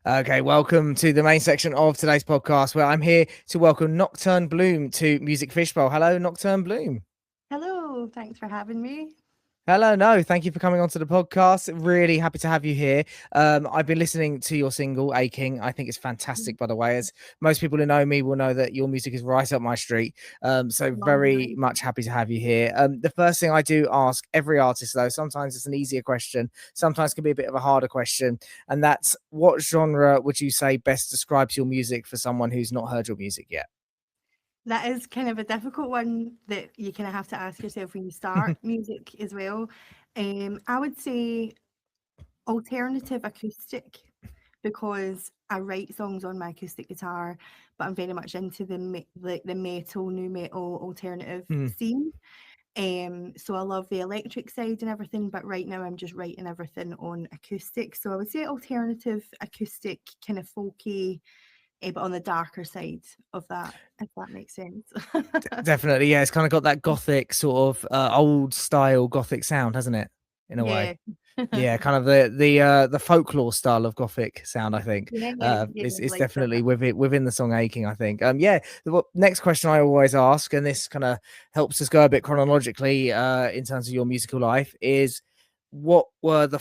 Okay, welcome to the main section of today's podcast where I'm here to welcome Nocturne Bloom to Music Fishbowl. Hello, Nocturne Bloom. Hello, thanks for having me. Hello, no, thank you for coming onto the podcast. Really happy to have you here. I've been listening to your single, Aching. I think it's fantastic, by the way. As most people who know me will know that your music is right up my street. So Oh, very nice. much happy to have you here. The first thing I do ask every artist, though, sometimes it's an easier question, sometimes can be a bit of a harder question, and that's what genre would you say best describes your music for someone who's not heard your music yet? That is kind of a difficult one that you kind of have to ask yourself when you start music as well. I would say alternative acoustic because I write songs on my acoustic guitar, but I'm very much into the metal, new metal, alternative Mm. scene. So I love the electric side and everything, but right now I'm just writing everything on acoustic. So I would say alternative acoustic, kind of folky, but on the darker side of that, if that makes sense. Definitely, yeah. It's kind of got that gothic sort of old style gothic sound, hasn't it? In a way. Yeah. Yeah, kind of the folklore style of gothic sound, I think, Yeah, yeah, is like that. definitely within the song Aching, I think. Yeah, the next question I always ask, and this kind of helps us go a bit chronologically in terms of your musical life, is what were the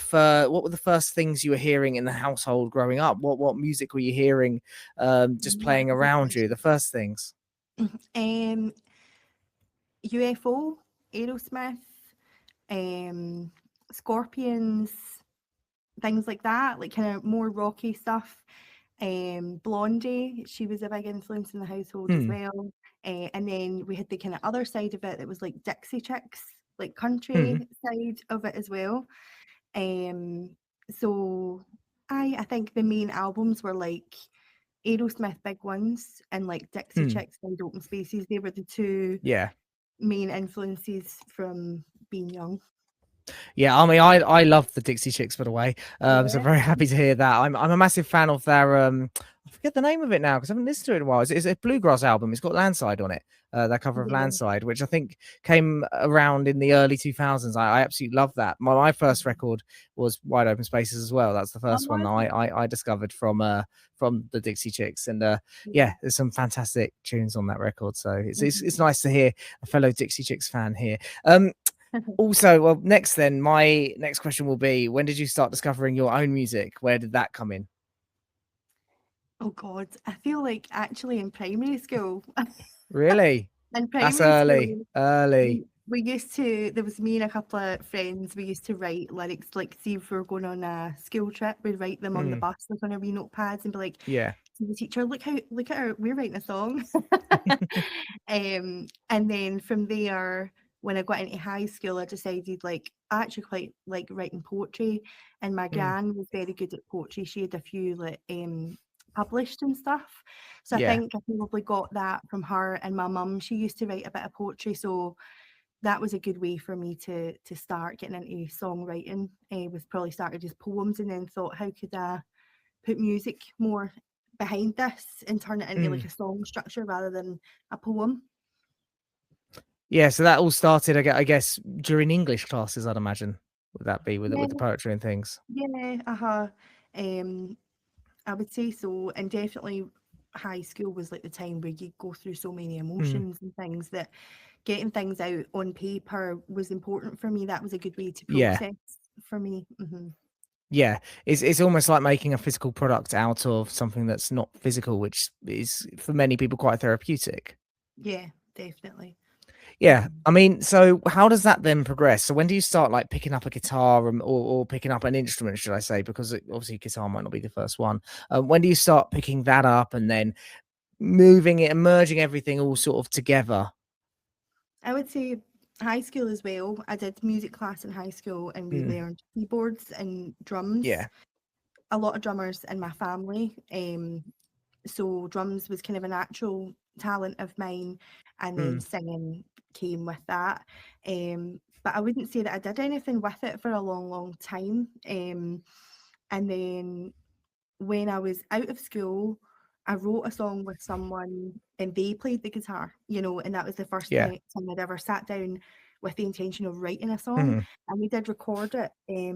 first things you were hearing in the household growing up? What music were you hearing just Yeah, playing that's a good around you? The question. first things. Um, UFO, Aerosmith, um, Scorpions, things like that, like kind of more rocky stuff. Blondie, she was a big influence in the household as Hmm. well. And then we had the kind of other side of it that was like Dixie Chicks, like Hmm. country side of it as well. Um, so I think the main albums were like Aerosmith big ones and like Dixie Hmm. Chicks and Open Spaces. They were the two Yeah. main influences from being young. Yeah, I mean, I love the Dixie Chicks, by the way. So Yeah. very happy to hear that. I'm a massive fan of their I forget the name of it now because I haven't listened to it in a while. It's a bluegrass album. It's got Landslide on it. That cover of Yeah. Landslide, which I think came around in the early 2000s. I absolutely love that. My first record was Wide Open Spaces as well. That's the Oh, first one that was it? I discovered from the Dixie Chicks, and Yeah. yeah, there's some fantastic tunes on that record. So it's nice to hear a fellow Dixie Chicks fan here. Um, Also, well, my next question will be: when did you start discovering your own music? Where did that come in? Oh God, I feel like actually in primary school, Really? in That's primary early. school, Early. we used to, there was me and a couple of friends, we used to write lyrics, like see if we were going on a school trip, we'd write them on the Mm, bus, like on our wee notepads and be like, yeah. to the teacher, look at our, we're writing a song. And then from there, when I got into high school, I decided like I actually quite like writing poetry, and my Mm, gran was very good at poetry. She had a few like published and stuff. So I yeah. think I probably got that from her, and my mum, she used to write a bit of poetry, so that was a good way for me to start getting into songwriting. Was probably started as poems and then thought, how could I put music more behind this and turn it into like Mm. a song structure rather than a poem. Yeah, so that all started, I guess, during English classes, I'd imagine. Would that be with Yeah, the poetry and things? yeah, uh-huh. Um, I would say so, and definitely high school was like the time where you go through so many Mm, emotions and things that getting things out on paper was important for me. That was a good way to yeah. process for me. Yeah. It's almost like making a physical product out of something that's not physical, which is for many people quite therapeutic. Yeah, definitely. Yeah, I mean, so how does that then progress? So when do you start like picking up a guitar or picking up an instrument, should I say? Because obviously guitar might not be the first one. When do you start picking that up and then moving it and merging everything all sort of together? I would say high school as well. I did music class in high school and we Mm, learned keyboards and drums. yeah. A lot of drummers in my family. So drums was kind of a natural talent of mine, and then Mm, singing came with that. But I wouldn't say that I did anything with it for a long, long time. And then when I was out of school, I wrote a song with someone and they played the guitar, and that was the first yeah. time I'd ever sat down with the intention of writing a song, Mm, and we did record it,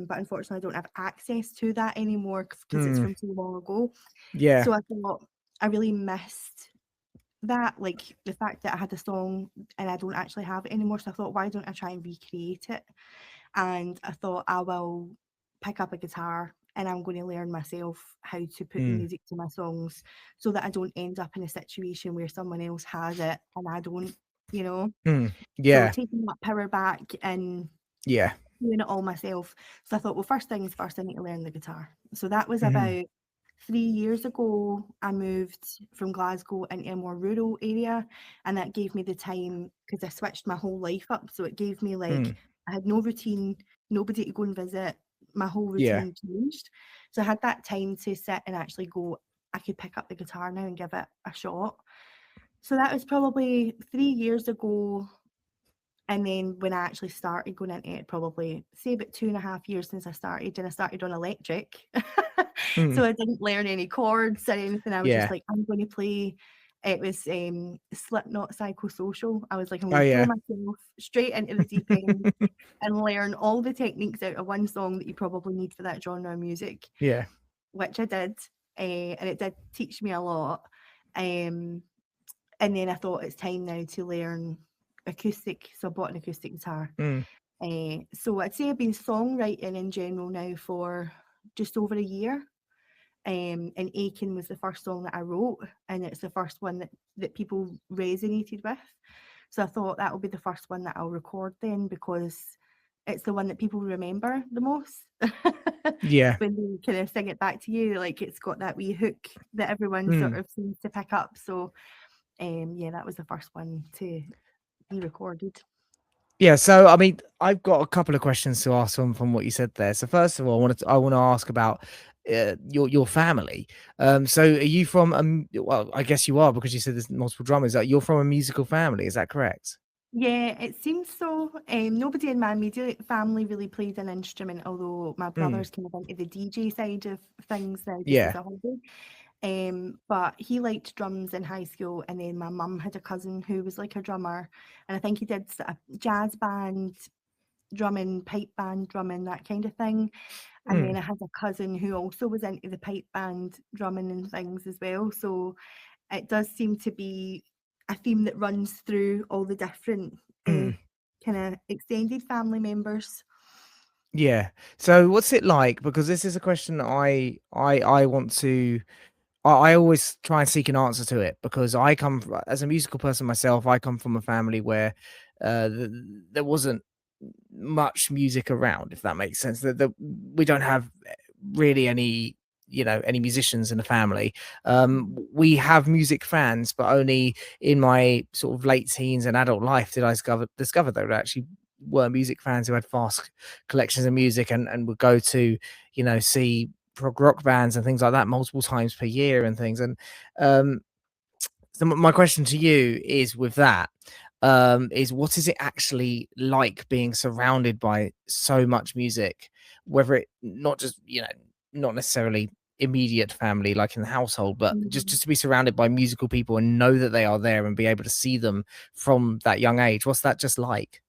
but unfortunately I don't have access to that anymore because it's mm, from so long ago. yeah. So I thought I really missed that, like the fact that I had a song and I don't actually have it anymore. So I thought, why don't I try and recreate it? And I thought I will pick up a guitar and I'm going to learn myself how to put the Mm, music to my songs so that I don't end up in a situation where someone else has it and I don't, you know. mm, So yeah. taking that power back and Yeah. doing it all myself. So I thought, well, first things first, I need to learn the guitar. So that was Mhm, about 3 years ago. I moved from Glasgow into a more rural area, and that gave me the time because I switched my whole life up. So it gave me like, mm, I had no routine, nobody to go and visit. My whole yeah. routine changed. So I had that time to sit and actually go, I could pick up the guitar now and give it a shot. So that was probably 3 years ago. And then when I actually started going into it, probably say about 2.5 years since I started, and I started on electric. Mm, So I didn't learn any chords or anything. I was just yeah. like, I'm going to play. It was Slipknot Psychosocial. I was like, I'm Oh, going to throw yeah. myself straight into the deep end and learn all the techniques out of one song that you probably need for that genre of music, Yeah. which I did. And it did teach me a lot. Um, and then I thought it's time now to learn acoustic. So I bought an acoustic guitar. Mm, So I'd say I've been songwriting in general now for just over a year. And Aiken was the first song that I wrote, and it's the first one that people resonated with. So I thought that will be the first one that I'll record then, because it's the one that people remember the most. yeah. When they kind of sing it back to you, like it's got that wee hook that everyone sort Mm. of seems to pick up. So yeah, that was the first one to be recorded. Yeah, so I mean, I've got a couple of questions to ask from what you said there. So first of all, I want to ask about your family. So are you from well, I guess you are because you said there's multiple drummers. You're from a musical family, is that correct? Yeah, it seems so. Nobody in my immediate family really played an instrument, although my Mm, brother's kind of into the DJ side of things now, just as yeah. a hobby. But he liked drums in high school, and then my mum had a cousin who was like a drummer, and I think he did sort of jazz band drumming, pipe band drumming, that kind of thing. And then Mm, I had a cousin who also was into the pipe band drumming and things as well. So it does seem to be a theme that runs through all the different mm, kind of extended family members. yeah. So what's it like? Because this is a question that I want to I always try and seek an answer to it because as a musical person myself, I come from a family where there wasn't much music around, if that makes sense. That we don't have really any, any musicians in the family. Mhm. We have music fans, but only in my sort of late teens and adult life did I discover that there actually were music fans who had vast collections of music and would go to, see prog rock bands and things like that multiple times per year and things. And um, so my question to you is with that, is what is it actually like being surrounded by so much music, whether it not just, not necessarily immediate family like in the household, but just Mm. to be surrounded by musical people and know that they are there and be able to see them from that young age. What's that just like?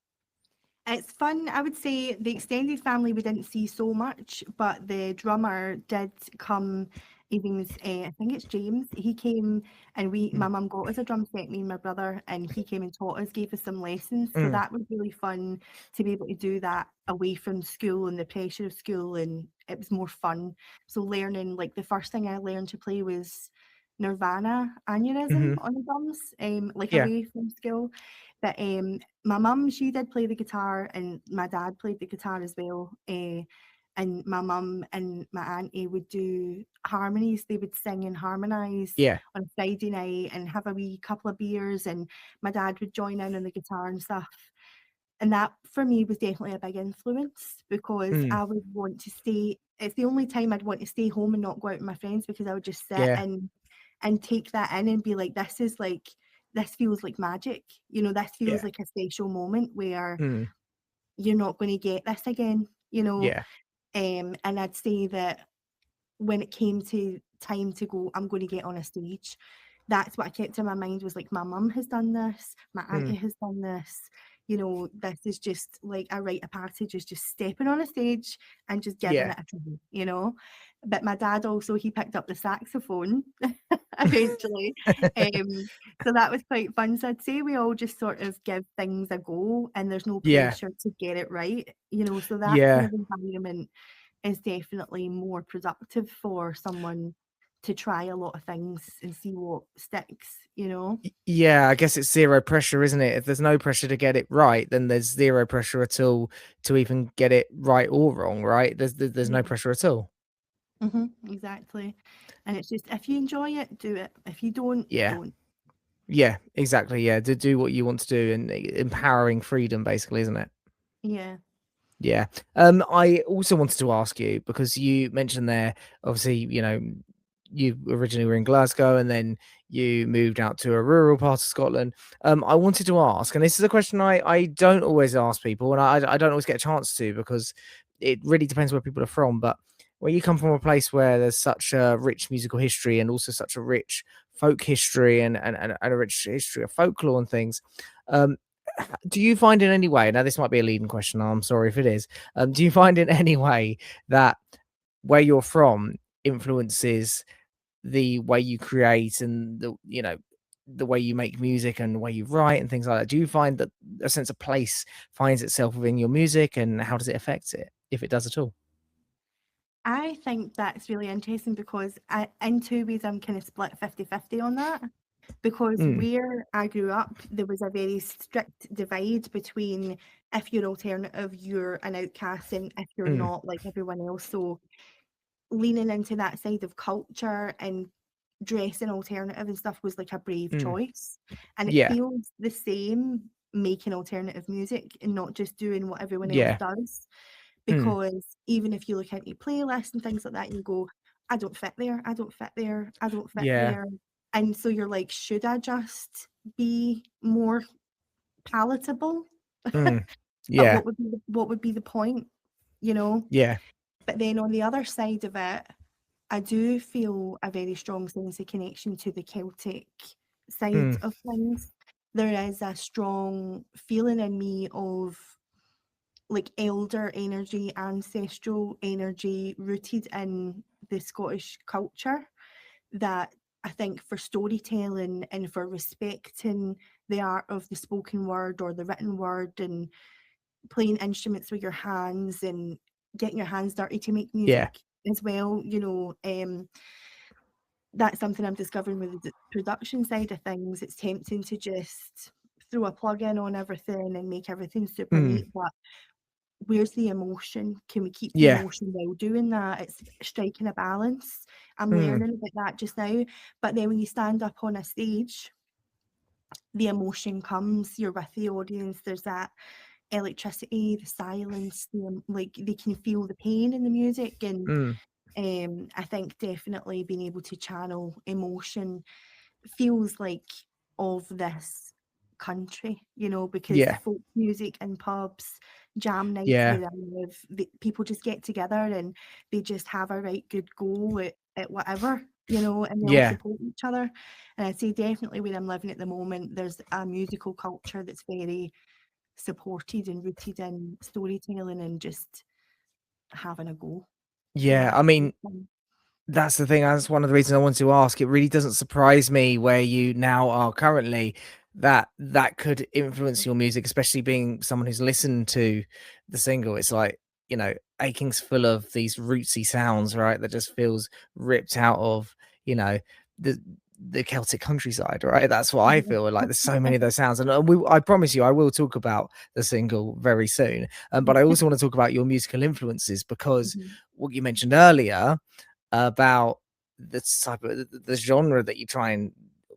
It's fun. I would say the extended family we didn't see so much, but the drummer did come. Even I think it's James. He came and my Mm, mum got us a drum set, me and my brother, and he came and taught us, gave us some lessons. So mm, that was really fun to be able to do that away from school and the pressure of school, and it was more fun. So learning, like the first thing I learned to play was Nirvana aneurysm mhm, on the drums, like yeah, away from school. But my mum, she did play the guitar, and my dad played the guitar as well. And my mum and my auntie would do harmonies. They would sing and harmonise yeah, on a Friday night and have a wee couple of beers, and my dad would join in on the guitar and stuff. And that for me was definitely a big influence, because mm, I would want to stay. It's the only time I'd want to stay home and not go out with my friends, because I would just sit yeah, and take that in and be like, this feels like magic. This feels yeah, like a special moment where mm, you're not going to get this again. yeah, And I'd say that when it came to time to go, I'm going to get on a stage. That's what I kept in my mind, was like, my mum has done this, my auntie mm, has done this. this is just like a rite of passage, is just stepping on a stage and just giving Yeah. it a try. But my dad also, he picked up the saxophone eventually. So that was quite fun. So I'd say we all just sort of give things a go and there's no Yeah. pressure to get it right, so that kind Yeah. of environment is definitely more productive for someone to try a lot of things and see what sticks. Yeah, I guess it's zero pressure, isn't it? If there's no pressure to get it right, then there's zero pressure at all to even get it right or wrong, right? There's no Yeah. pressure at all. Exactly. And it's just, if you enjoy it, do it. If you don't, Yeah. don't. Yeah, exactly. Yeah, to do what you want to do and empowering freedom, basically, isn't it? Yeah. Yeah. I also wanted to ask you because you mentioned there, obviously, you originally were in Glasgow and then you moved out to a rural part of Scotland. I wanted to ask, and this is a question I don't always ask people, and I don't always get a chance to because it really depends where people are from. But where you come from a place where there's such a rich musical history and also such a rich folk history and a rich history of folklore and things. Um, do you find in any way, now this might be a leading question, I'm sorry if it is, do you find in any way that where you're from influences the way you create and the way you make music and the way you write and things like that? Do you find that a sense of place finds itself within your music, and how does it affect it, if it does at all? I think that's really interesting because in two ways, I'm kind of split 50-50 on that. Because Mm, where I grew up, there was a very strict divide between, if you're alternative, you're an outcast, and if you're mm, not, like everyone else. So leaning into that side of culture and dressing alternative and stuff was like a brave mm. choice. And it Yeah, feels the same making alternative music and not just doing what everyone else yeah. does. Mm, Because even if you look at your playlist and things like that, and you go, I don't fit there, I don't fit there, I don't fit yeah. there. And so you're like, should I just be more palatable? Mm, But yeah, what would be the point, you know? yeah. But then on the other side of it, I do feel a very strong sense of connection to the Celtic side Mm, of things. There is a strong feeling in me of like elder energy, ancestral energy rooted in the Scottish culture that I think for storytelling and for respecting the art of the spoken word or the written word and playing instruments with your hands and getting your hands dirty to make yeah, music as well, that's something I'm discovering with the production side of things. It's tempting to just throw a plug in on everything and make everything super mm, neat, but where's the emotion? Can we keep the yeah, emotion while doing that? It's striking a balance. I'm mm, learning about that just now. But then when you stand up on a stage, the emotion comes, you're with the audience, there's that electricity, the silence, like they can feel the pain in the music. And mm, I think definitely being able to channel emotion feels like of this country, because yeah, folk music in pubs, jam nights yeah, where I live, people just get together and they just have a right good go at whatever, and they all yeah. support each other. And I'd say definitely where I'm living at the moment, there's a musical culture that's very supported and rooted in storytelling and just having a go. So Yeah, that's I really mean, fun. that's the thing. That's one of the reasons I wanted to ask. It really doesn't surprise me where you now are currently that could influence your music, especially being someone who's listened to the single. It's like, Aching's full of these rootsy sounds, right? That just feels ripped out of, you know, the the Celtic countryside, right? That's what I Yeah. feel like. There's so many of those sounds, and I promise you, I will talk about the single very soon. But I also want to talk about your musical influences because Mhm. what you mentioned earlier about the type of the genre that you try and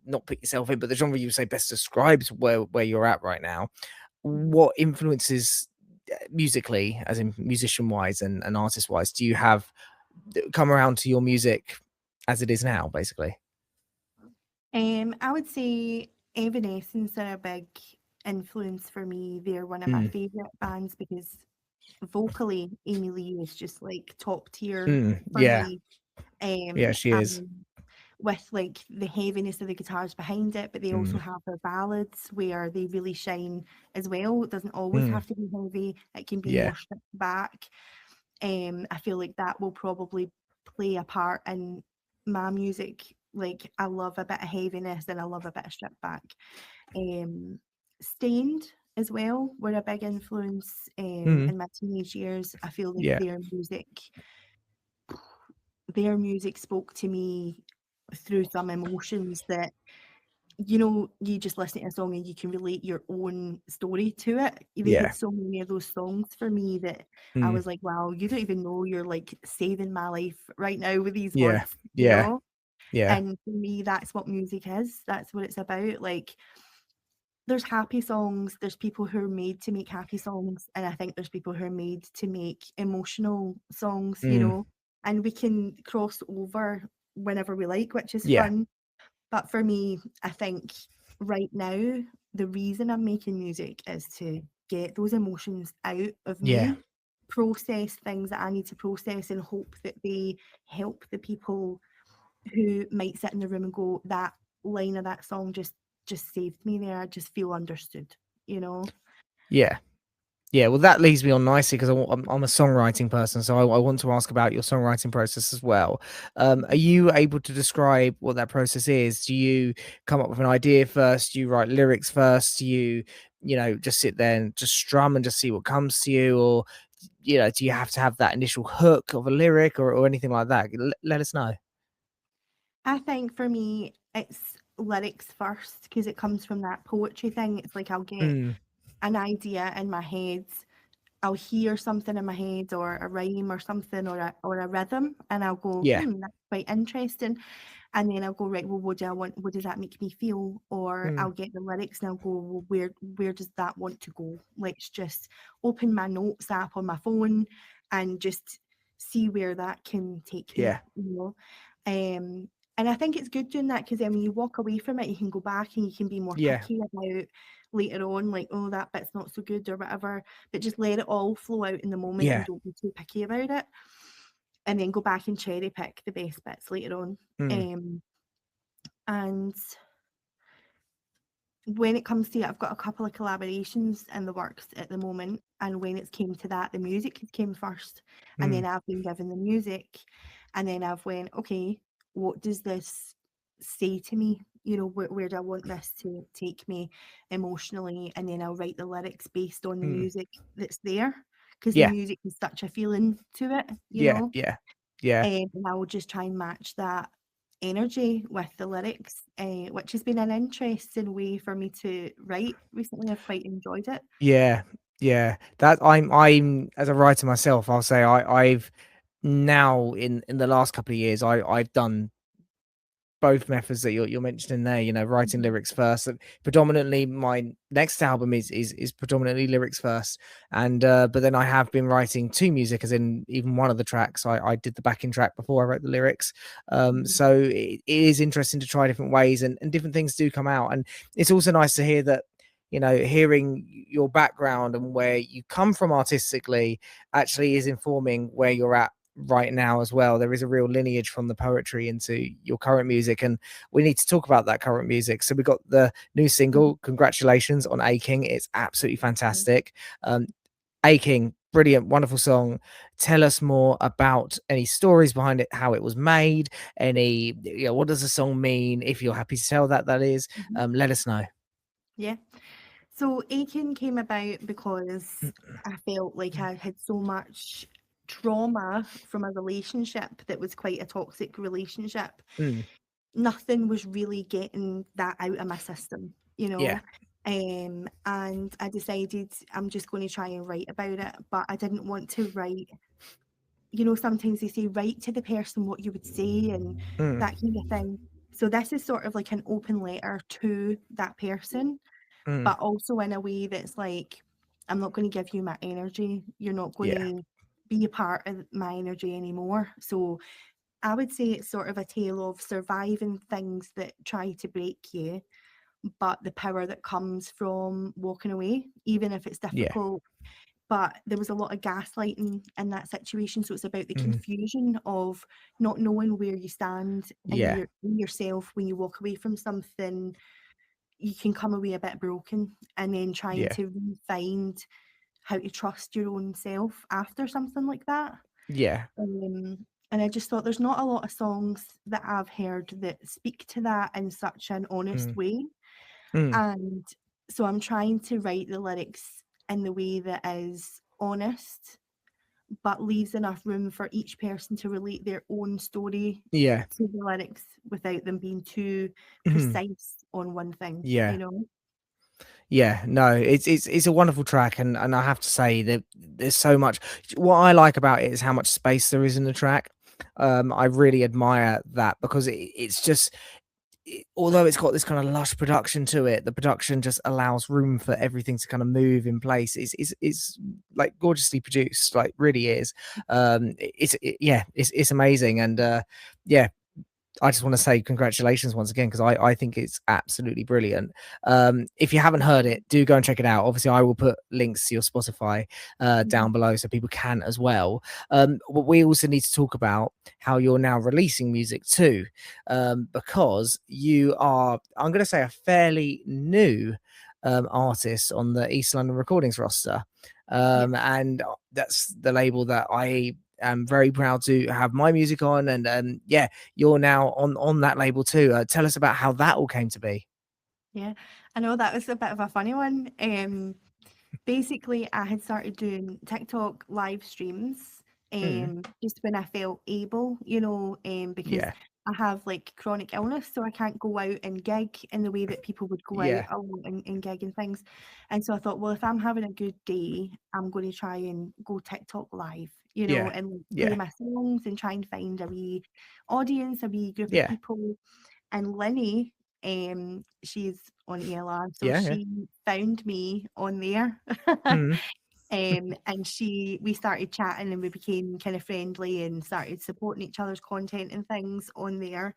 not put yourself in, but the genre you say best describes where you're at right now. Mhm. What influences musically, as in musician wise and artist wise, do you have come around to your music as it is now, basically? I would say Evanescence are a big influence for me. They're one of my Mm, favorite bands because vocally, Amy Lee is just like top tier mm, for yeah, me. yeah, she is. And with like the heaviness of the guitars behind it, but they also Mm. have their ballads where they really shine as well. It doesn't always Mm. have to be heavy, it can be Yeah. more stripped back. I feel like that will probably play a part in my music. Like I love a bit of heaviness and I love a bit of stripped back. Um, Stained as well were a big influence Mm. in my teenage years. I feel like Yeah. their music spoke to me through some emotions that, you know, you just listen to a song and you can relate your own story to it. They had Yeah. so many of those songs for me that I Mm. was like, wow, you don't even know you're like saving my life right now with these Yeah. words, you Yeah. know? Yeah. And for me, that's what music is. That's what it's about. Like, there's happy songs, there's people who are made to make happy songs, and I think there's people who are made to make emotional songs, you Mm. know, and we can cross over whenever we like, which is Yeah. fun. But for me, I think right now, the reason I'm making music is to get those emotions out of Yeah. me, process things that I need to process, and hope that they help the people who might sit in the room and go, that line of that song just saved me there. I just feel understood, you know? Yeah. Yeah, well, that leads me on nicely because I'm a songwriting person, so I want to ask about your songwriting process as well. Are Mhm. you able to describe what that process is? Do you come up with an idea first? Do you write lyrics first? Do you, just sit there and just strum and just see what comes to you, or do you have to have that initial hook of a lyric or anything like that? Let us know. I think for me, it's lyrics first because it comes from that poetry thing. It's like I'll get Mm. an idea in my head, I'll hear something in my head or a rhyme or something or a rhythm and I'll go, Yeah. that's quite interesting. And then I'll go, right, well, what do I want? What does that make me feel? Or Mm. I'll get the lyrics and I'll go, well, where does that want to go? Let's just open my notes app on my phone and just see where that can take Yeah. me, you know. Um, and I think it's good doing that because then when you walk away from it, you can go back and you can be more Yeah. picky about later on, like, oh, that bit's not so good or whatever. But just let it all flow out in the moment and Yeah. don't be too picky about it. And then go back and cherry pick the best bits later on. Mm. And when it comes to it, I've got a couple of collaborations in the works at the moment. And when it came to that, the music came first. And Mm. then I've been given the music. And then I've went, okay, what does this say to me? You know, where do I want this to take me emotionally? And then I'll write the lyrics based on the Mm. music that's there. Because the Yeah. music has such a feeling to it, you Yeah. know? Yeah. Yeah. And I will just try and match that energy with the lyrics, which has been an interesting way for me to write recently. I've quite enjoyed it. Yeah, yeah. That I'm as a writer myself, I'll say I've now in the last couple of years, I've done both methods that you're mentioning there, writing Mhm, lyrics first. Predominantly my next album is predominantly lyrics first. And but then I have been writing to music, as in even one of the tracks I did the backing track before I wrote the lyrics. mhm, So it is interesting to try different ways, and different things do come out. And it's also nice to hear that, hearing your background and where you come from artistically actually is informing where you're at right now as well. There is a real lineage from the poetry into your current music, and we need to talk about that current music. So we got the new mhm, single, congratulations on Aching. It's absolutely mhm. fantastic. Aching, brilliant, wonderful song. Tell us more about any stories behind it, how it was made, any, what does the song mean, if you're happy to tell that is. Mhm. Let us know. Yeah. So Aiken came about because I felt like I had so much trauma from a relationship that was quite a toxic relationship. Mm, Nothing was really getting that out of my system, you yeah. know. And I decided I'm just going to try and write about it, but I didn't want to write. You know, sometimes they say write to the person what you would say and Mm, that kind of thing. So this is sort of like an open letter to that person, mm, but also in a way that's like, I'm not going to give you my energy. You're not going yeah. to be a part of my energy anymore. So I would say it's sort of a tale of surviving things that try to break you, but the power that comes from walking away, even if it's Yeah. difficult, but there was a lot of gaslighting in that situation. So it's about the Mm. confusion of not knowing where you stand Yeah. in yourself when you walk away from something. You can come away a bit broken, and then trying Yeah. to find how to trust your own self after something like that. Yeah. And I just thought there's not a lot of songs that I've heard that speak to that in such an honest Mm. way. Mm. And so I'm trying to write the lyrics in the way that is honest, but leaves enough room for each person to relate their own story Yeah. to the lyrics without them being too Mhm. precise on one thing, you Yeah. know? Yeah, no, it's a wonderful track, and I have to say that there's so much. What I like about it is how much space there is in the track. I really admire that because it's just, although it's got this kind of lush production to it, the production just allows room for everything to kind of move in place. It's like gorgeously produced, like really is. Yeah, it's amazing, and yeah, I just want to say congratulations once again because I think it's absolutely brilliant. If you haven't heard it, do go and check it out. Obviously, I will put links to your Spotify Mhm. down below so people can as well. But we also need to talk about how you're now releasing music too, because you are, I'm going to say, a fairly new artist on the East London Recordings roster. Yeah. And that's the label that I am very proud to have my music on. And yeah, you're now on that label too. Tell us about how that all came to be. Yeah. I know that was a bit of a funny one. Basically, I had started doing TikTok live streams, Mm, just when I felt able, because yeah, I have like chronic illness, so I can't go out and gig in the way that people would go out yeah, a lot and gig and things. And so I thought, well, if I'm having a good day, I'm going to try and go TikTok live, yeah, and like, play yeah, my songs and try and find a wee audience, a wee group of yeah, people. And Lenny, she's on ELR, so yeah, yeah. she found me on there. Mm, And we started chatting and we became kind of friendly and started supporting each other's content and things on there,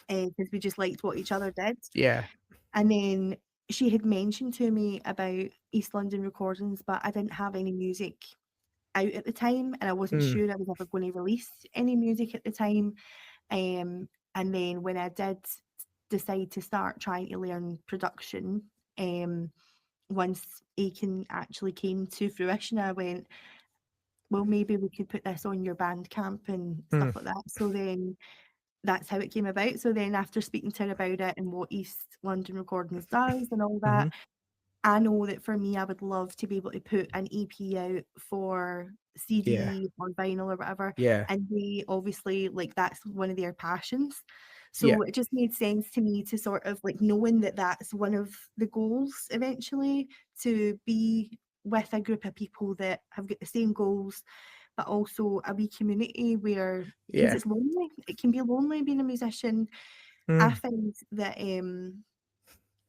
because we just liked what each other did. yeah. And then she had mentioned to me about East London Recordings, but I didn't have any music out at the time, and I wasn't Mm, sure I was ever going to release any music at the time. And then when I did decide to start trying to learn production, once Aiken actually came to fruition, I went, well, maybe we could put this on your Bandcamp and mm, stuff like that. So then that's how it came about. So then after speaking to her about it and what East London Recordings does and all that, hmm. I know that for me, I would love to be able to put an EP out for Yeah, CD or vinyl or whatever. yeah, And they obviously, like, that's one of their passions. yeah, So it just made sense to me to sort of like knowing that that's one of the goals eventually, to be with a group of people that have got the same goals, but also a wee community where, because yeah. it's lonely, it can be lonely being a musician. I Mm, find that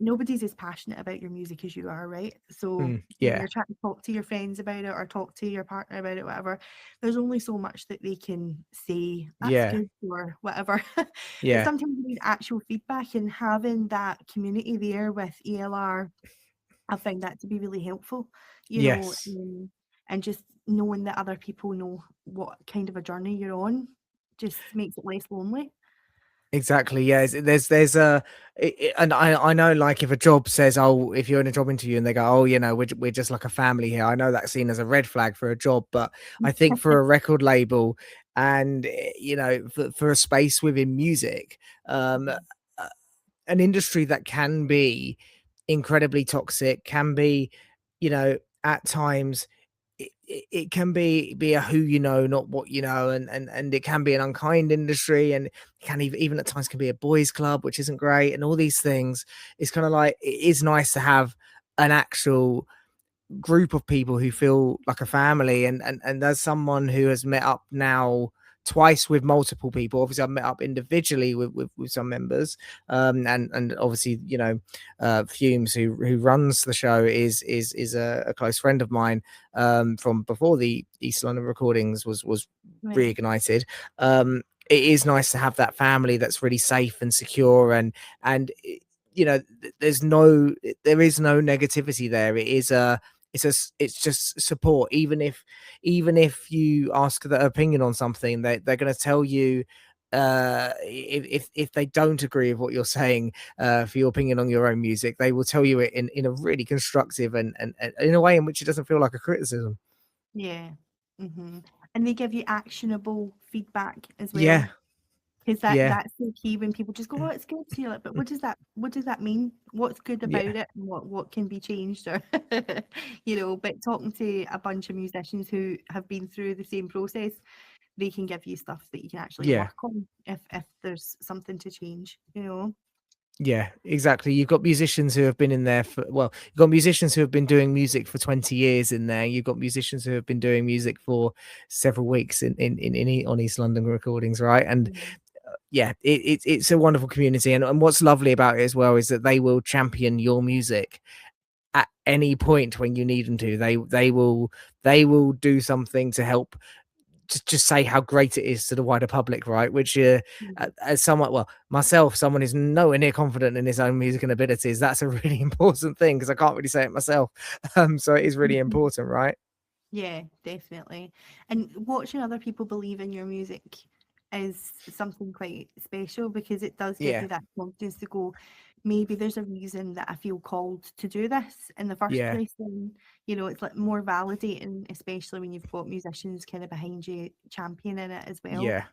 nobody's as passionate about your music as you are, right? So when yeah, you're trying to talk to your friends about it or talk to your partner about it, whatever, there's only so much that they can say, that's yeah, good or whatever. But yeah, sometimes you need actual feedback, and having that community there with ELR, I find that to be really helpful, you know, yes. and just knowing that other people know what kind of a journey you're on just makes it less lonely. Exactly. Yeah. There's a, and I know, like, if a job says, oh, if you're in a job interview and they go, oh, we're just like a family here. I know that's seen as a red flag for a job, but I think for a record label and for a space within music, uh, an industry that can be incredibly toxic, can be, at times it can be a who you know, not what you know, and it can be an unkind industry, and it can even at times can be a boys' club, which isn't great, and all these things. It's kind of like it is nice to have an actual group of people who feel like a family, and as someone who has met up now twice with multiple people. Obviously I've met up individually with some members, and obviously Fumes, who runs the show, is a close friend of mine, from before the East London Recordings was Right. reignited. It is nice to have that family that's really safe and secure, and there is no negativity there. It is it's just support. Even if you ask their opinion on something, they're going to tell you if they don't agree with what you're saying for your opinion on your own music, they will tell you it in a really constructive and in a way in which it doesn't feel like a criticism. Yeah. And they give you actionable feedback as Yeah, well. Because yeah, that's the key when people just go, "Oh, it's good." So you're like, "But what does that mean? What's good about yeah, it? And what can be changed?" Or but talking to a bunch of musicians who have been through the same process, they can give you stuff that you can actually yeah. work on if there's something to change. Yeah, exactly. You've got musicians who have been in there for, well, you've got musicians who have been doing music for 20 years in there. You've got musicians who have been doing music for several weeks on East London recordings, right? And Mm. yeah, it's a wonderful community. And what's lovely about it as well is that they will champion your music at any point when you need them to. They will do something to help just say how great it is to the wider public, right? Which Mm. as someone, well, myself, someone who's nowhere near confident in his own music and abilities, that's a really important thing because I can't really say it myself. So it is really important, right? Yeah, definitely. And watching other people believe in your music is something quite special because it does give Yeah, you that confidence to go, maybe there's a reason that I feel called to do this in the first yeah, place. And, it's like more validating, especially when you've got musicians kind of behind you championing it as well. yeah.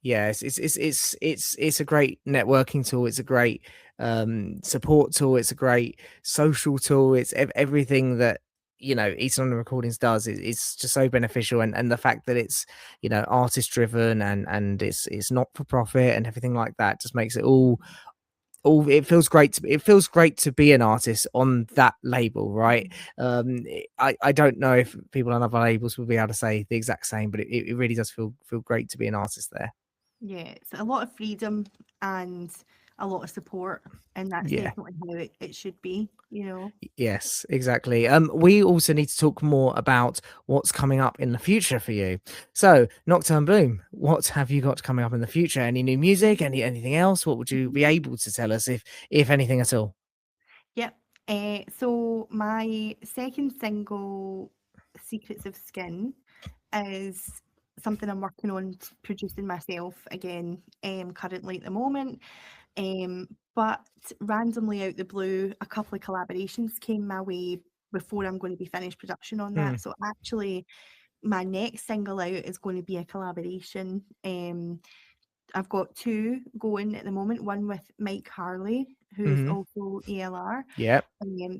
Yeah, it's a great networking tool. It's a great support tool. It's a great social tool. It's everything that East London Recordings does. It's just so beneficial, and the fact that it's artist driven and it's not for profit and everything like that just makes it all it feels great to be an artist on that label, right? I don't know if people on other labels will be able to say the exact same, but it really does feel great to be an artist there. Yeah, it's a lot of freedom and a lot of support, and that's Yeah. definitely how it should be. Yes, exactly. We also need to talk more about what's coming up in the future for you. So, Nocturne Bloom, what have you got coming up in the future? Any new music? Anything else? What would you be able to tell us, if anything at all? Yep. So my second single, Secrets of Skin, is something I'm working on producing myself again, currently at the moment. But randomly out the blue, a couple of collaborations came my way before I'm going to be finished production on Mm, that. So actually, my next single out is going to be a collaboration. I've got two going at the moment. One with Mike Harley, who's hmm. also ELR. Yep.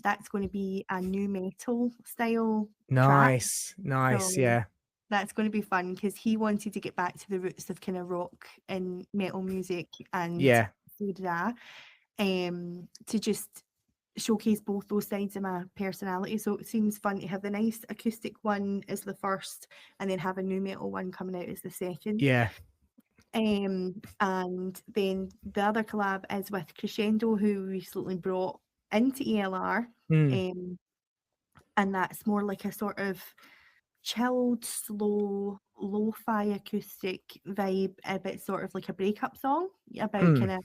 That's going to be a new metal style track. Nice. Nice. So Yeah. that's going to be fun because he wanted to get back to the roots of kind of rock and metal music, and Yeah. so did I. To just showcase both those sides of my personality. So it seems fun to have the nice acoustic one as the first, and then have a new metal one coming out as the second. Yeah. And then the other collab is with Crescendo, who we recently brought into ELR. Mm, Um, and that's more like a sort of chilled, slow, lo-fi acoustic vibe, but sort of like a breakup song about mm. kind of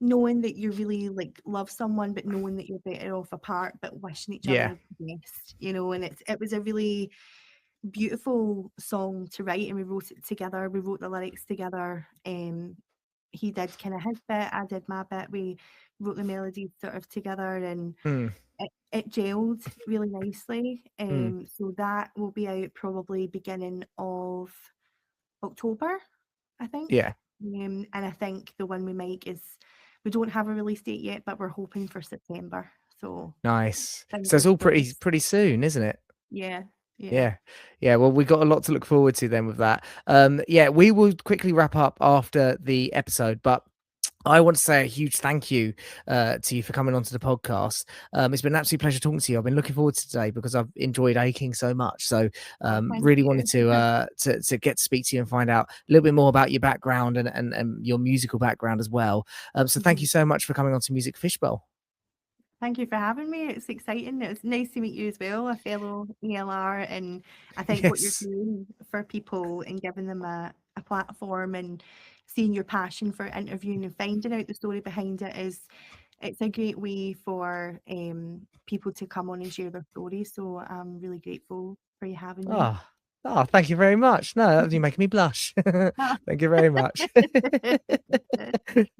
knowing that you really like love someone, but knowing that you're better off apart, but wishing each Yeah. other the best. And it was a really beautiful song to write, and we wrote it together. We wrote the lyrics together. He did kind of his bit, I did my bit. We wrote the melodies sort of together, and Mm, it gelled really nicely. mm. So that will be out probably beginning of October, I think. Yeah. And I think the one we make is, we don't have a release date yet, but we're hoping for September. So Nice. So it's fingers all pretty crossed. pretty soon, isn't it? Yeah, yeah. Yeah. Yeah, well, we got a lot to look forward to then with that. Yeah, we will quickly wrap up after the episode, but I want to say a huge thank you to you for coming onto the podcast. It's been an absolute pleasure talking to you. I've been looking forward to today because I've enjoyed Aching so much. So Oh, thank really wanted you. to get to speak to you and find out a little bit more about your background and your musical background as well. So thank you Mhm. so much for coming on to Music Fishbowl. Thank you for having me. It's exciting. It's nice to meet you as well, a fellow ELR. And I think what you're Yes. doing for people and giving them a platform, and seeing your passion for interviewing and finding out the story behind it, is it's a great way for people to come on and share their stories. So I'm really grateful for you having me. Oh, thank you very much. No, you're making me blush. Thank you very much.